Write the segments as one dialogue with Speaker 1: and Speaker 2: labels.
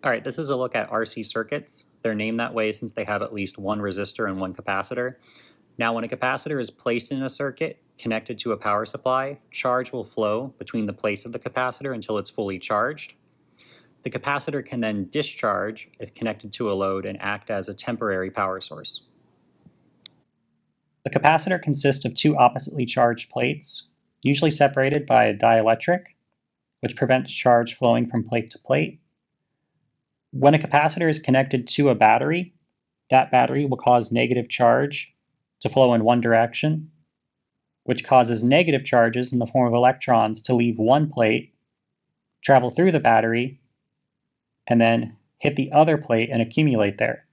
Speaker 1: All right, this is a look at RC circuits. They're named that way since they have at least one resistor and one capacitor. Now, when a capacitor is placed in a circuit connected to a power supply, charge will flow between the plates of the capacitor until it's fully charged. The capacitor can then discharge if connected to a load and act as a temporary power source.
Speaker 2: The capacitor consists of two oppositely charged plates, usually separated by a dielectric, which prevents charge flowing from plate to plate. When a capacitor is connected to a battery, that battery will cause negative charge to flow in one direction, which causes negative charges in the form of electrons to leave one plate, travel through the battery, and then hit the other plate and accumulate there.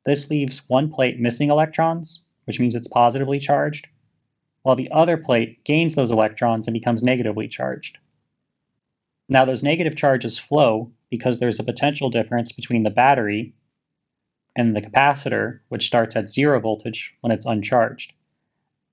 Speaker 2: This leaves one plate missing electrons, which means it's positively charged, while the other plate gains those electrons and becomes negatively charged. Now, those negative charges flow because there's a potential difference between the battery and the capacitor, which starts at 0 voltage when it's uncharged.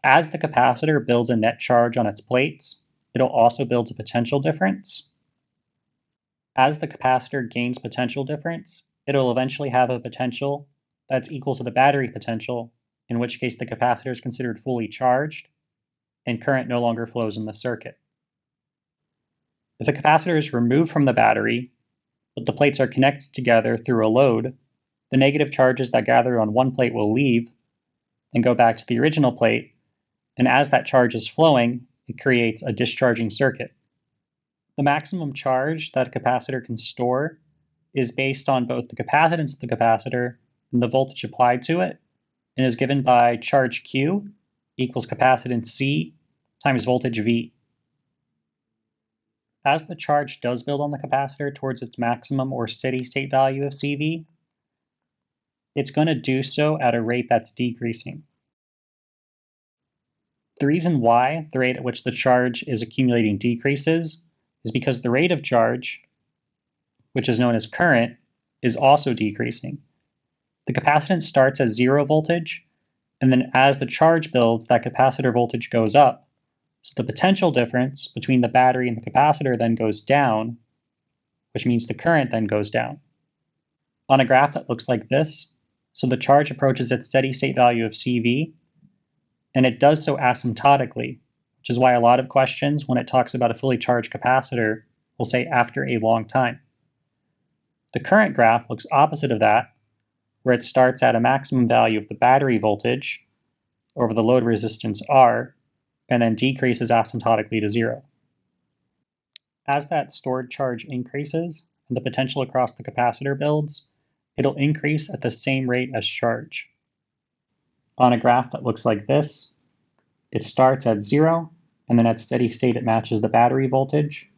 Speaker 2: As the capacitor builds a net charge on its plates, it'll also build a potential difference. As the capacitor gains potential difference, it'll eventually have a potential that's equal to the battery potential, in which case the capacitor is considered fully charged and current no longer flows in the circuit. If a capacitor is removed from the battery, but the plates are connected together through a load, the negative charges that gather on one plate will leave and go back to the original plate, and as that charge is flowing, it creates a discharging circuit. The maximum charge that a capacitor can store is based on both the capacitance of the capacitor and the voltage applied to it, and is given by charge Q equals capacitance C times voltage V. As the charge does build on the capacitor towards its maximum or steady state value of CV, it's going to do so at a rate that's decreasing. The reason why the rate at which the charge is accumulating decreases is because the rate of charge, which is known as current, is also decreasing. The capacitance starts at 0 voltage, and then as the charge builds, that capacitor voltage goes up. So the potential difference between the battery and the capacitor then goes down, which means the current then goes down. On a graph that looks like this, so the charge approaches its steady state value of CV, and it does so asymptotically, which is why a lot of questions, when it talks about a fully charged capacitor, will say after a long time. The current graph looks opposite of that, where it starts at a maximum value of the battery voltage over the load resistance R, and then decreases asymptotically to 0. As that stored charge increases and the potential across the capacitor builds, it'll increase at the same rate as charge. On a graph that looks like this, it starts at 0, and then at steady state it matches the battery voltage,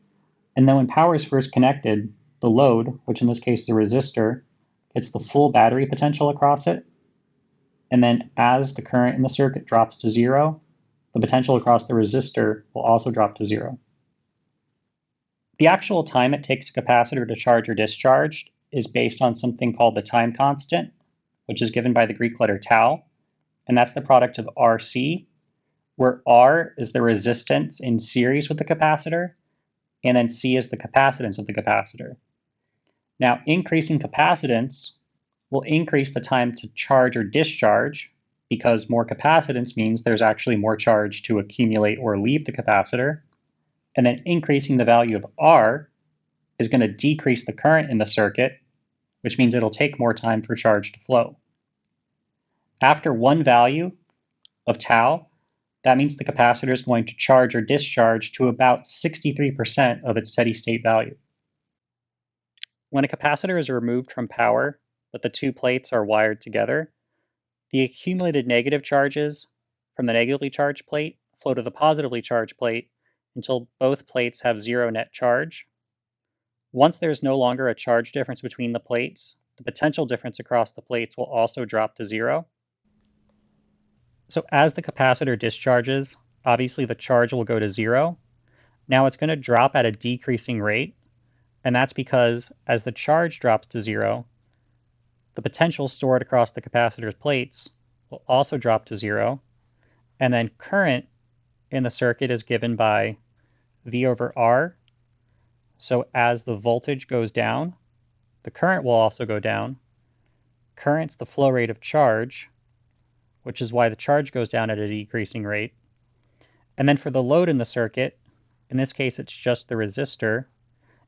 Speaker 2: and then when power is first connected, the load, which in this case is a resistor, gets the full battery potential across it, and then as the current in the circuit drops to 0, the potential across the resistor will also drop to 0. The actual time it takes a capacitor to charge or discharge is based on something called the time constant, which is given by the Greek letter tau, and that's the product of RC, where R is the resistance in series with the capacitor, and then C is the capacitance of the capacitor. Now, increasing capacitance will increase the time to charge or discharge, because more capacitance means there's actually more charge to accumulate or leave the capacitor. And then increasing the value of R is going to decrease the current in the circuit, which means it'll take more time for charge to flow. After one value of tau, that means the capacitor is going to charge or discharge to about 63% of its steady state value. When a capacitor is removed from power, but the two plates are wired together, the accumulated negative charges from the negatively charged plate flow to the positively charged plate until both plates have 0 net charge. Once there's no longer a charge difference between the plates, the potential difference across the plates will also drop to 0. So as the capacitor discharges, obviously the charge will go to 0. Now it's going to drop at a decreasing rate, and that's because as the charge drops to 0, the potential stored across the capacitor's plates will also drop to 0, and then current in the circuit is given by V over R. So as the voltage goes down, the current will also go down. Current's the flow rate of charge, which is why the charge goes down at a decreasing rate. And then for the load in the circuit, in this case it's just the resistor,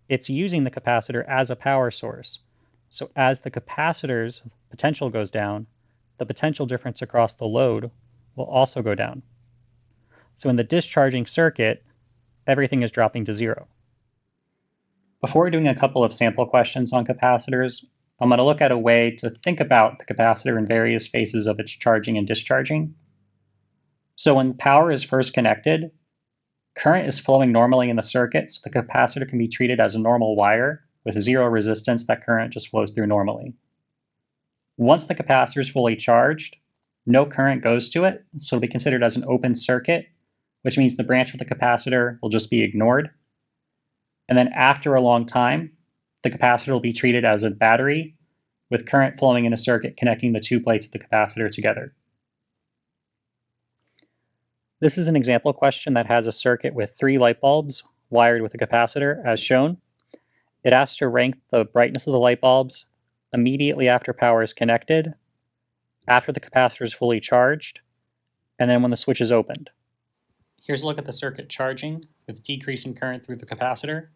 Speaker 2: it's using the capacitor as a power source. So as the capacitor's potential goes down, the potential difference across the load will also go down. So in the discharging circuit, everything is dropping to zero. Before doing a couple of sample questions on capacitors, I'm going to look at a way to think about the capacitor in various phases of its charging and discharging. So when power is first connected, current is flowing normally in the circuit, so the capacitor can be treated as a normal wire with zero resistance that current just flows through normally. Once the capacitor is fully charged, no current goes to it, so it'll be considered as an open circuit, which means the branch with the capacitor will just be ignored. And then after a long time, the capacitor will be treated as a battery with current flowing in a circuit connecting the two plates of the capacitor together. This is an example question that has a circuit with 3 light bulbs wired with a capacitor as shown. It asks to rank the brightness of the light bulbs immediately after power is connected, after the capacitor is fully charged, and then when the switch is opened.
Speaker 1: Here's a look at the circuit charging with decreasing current through the capacitor.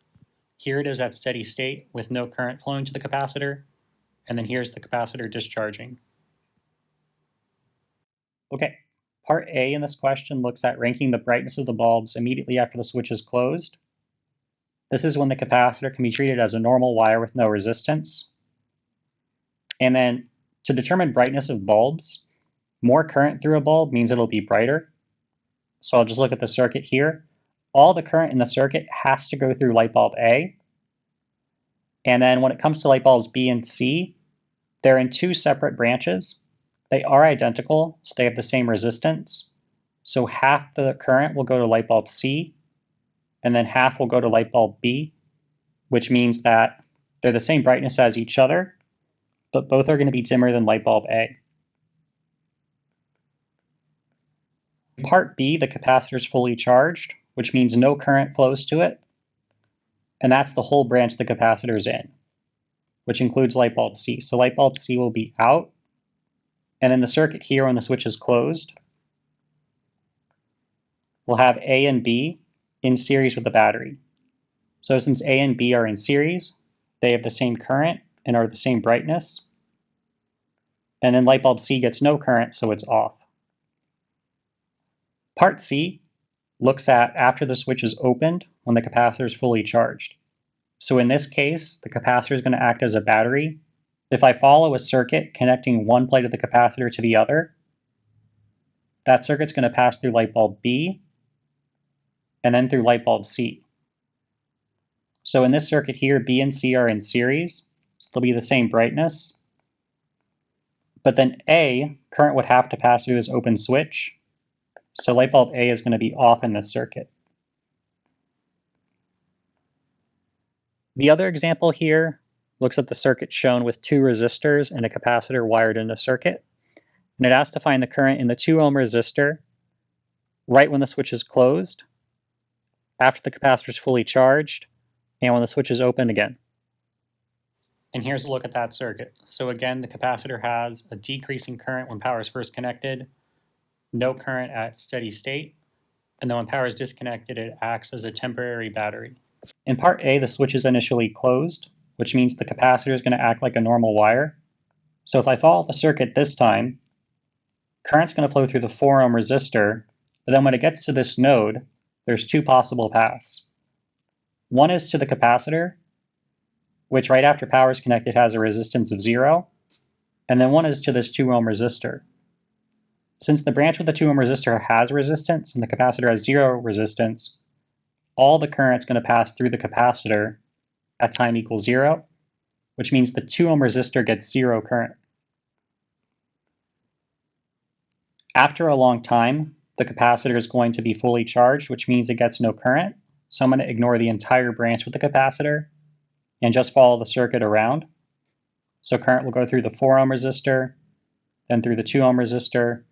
Speaker 1: Here it is at steady state with no current flowing to the capacitor, and then here's the capacitor discharging.
Speaker 2: Okay, part A in this question looks at ranking the brightness of the bulbs immediately after the switch is closed. This is when the capacitor can be treated as a normal wire with no resistance. And then to determine brightness of bulbs, more current through a bulb means it'll be brighter. So I'll just look at the circuit here. All the current in the circuit has to go through light bulb A. And then when it comes to light bulbs B and C, they're in 2 separate branches. They are identical, so they have the same resistance. So half the current will go to light bulb C, and then half will go to light bulb B, which means that they're the same brightness as each other, but both are going to be dimmer than light bulb A. In part B, the capacitor is fully charged, which means no current flows to it, and that's the whole branch the capacitor is in, which includes light bulb C. So light bulb C will be out, and then the circuit here when the switch is closed, we'll have A and B in series with the battery. So since A and B are in series, they have the same current and are the same brightness, and then light bulb C gets no current, so it's off. Part C looks at after the switch is opened when the capacitor is fully charged. So in this case, the capacitor is going to act as a battery. If I follow a circuit connecting one plate of the capacitor to the other, that circuit's going to pass through light bulb B and then through light bulb C. So in this circuit here, B and C are in series, so they'll be the same brightness. But then A, current would have to pass through this open switch, so light bulb A is going to be off in this circuit. The other example here looks at the circuit shown with 2 resistors and a capacitor wired in a circuit, and it asks to find the current in the 2 ohm resistor right when the switch is closed, after the capacitor is fully charged, and when the switch is open again.
Speaker 1: And here's a look at that circuit. So again, the capacitor has a decreasing current when power is first connected, no current at steady state, and then when power is disconnected, it acts as a temporary battery.
Speaker 2: In part A, the switch is initially closed, which means the capacitor is going to act like a normal wire. So if I follow the circuit this time, current's going to flow through the 4 ohm resistor, but then when it gets to this node, there's 2 possible paths. One is to the capacitor, which right after power is connected has a resistance of 0, and then one is to this 2 ohm resistor. Since the branch with the 2 ohm resistor has resistance and the capacitor has 0 resistance, all the current's going to pass through the capacitor at time equals 0, which means the 2 ohm resistor gets 0 current. After a long time, the capacitor is going to be fully charged, which means it gets no current. So I'm going to ignore the entire branch with the capacitor and just follow the circuit around. So current will go through the 4 ohm resistor, then through the 2 ohm resistor,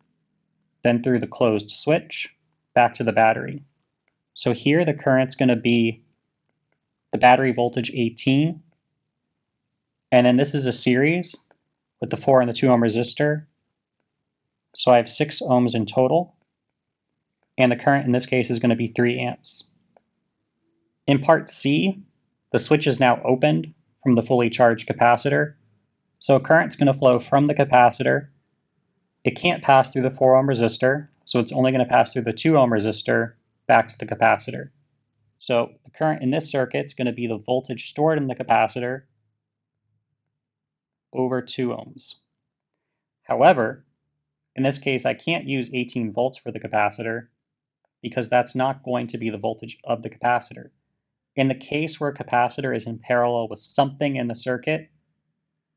Speaker 2: then through the closed switch, back to the battery. So here the current's going to be the battery voltage 18, And then this is a series with the 4 and the 2 ohm resistor. So I have 6 ohms in total. And the current in this case is going to be 3 amps. In part C, the switch is now opened from the fully charged capacitor. So current's going to flow from the capacitor. It can't pass through the 4 ohm resistor, so it's only going to pass through the 2 ohm resistor back to the capacitor. So the current in this circuit is going to be the voltage stored in the capacitor over 2 ohms. However, in this case, I can't use 18 volts for the capacitor because that's not going to be the voltage of the capacitor. In the case where a capacitor is in parallel with something in the circuit,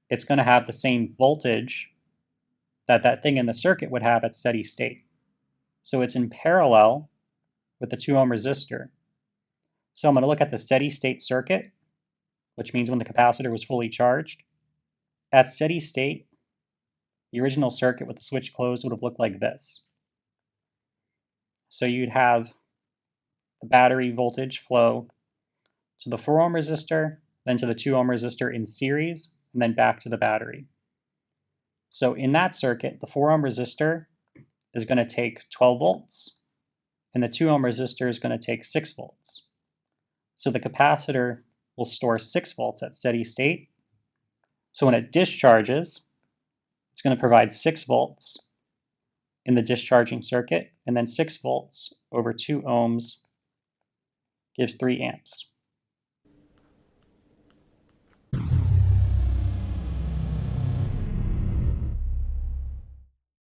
Speaker 2: it's going to have the same voltage that that thing in the circuit would have at steady state. So it's in parallel with the 2 ohm resistor. So I'm going to look at the steady state circuit, which means when the capacitor was fully charged. At steady state, the original circuit with the switch closed would have looked like this. So you'd have the battery voltage flow to the 4 ohm resistor, then to the 2 ohm resistor in series, and then back to the battery. So in that circuit, the 4 ohm resistor is going to take 12 volts, and the 2 ohm resistor is going to take 6 volts. So the capacitor will store 6 volts at steady state. So when it discharges, it's going to provide 6 volts in the discharging circuit, and then 6 volts over 2 ohms gives 3 amps.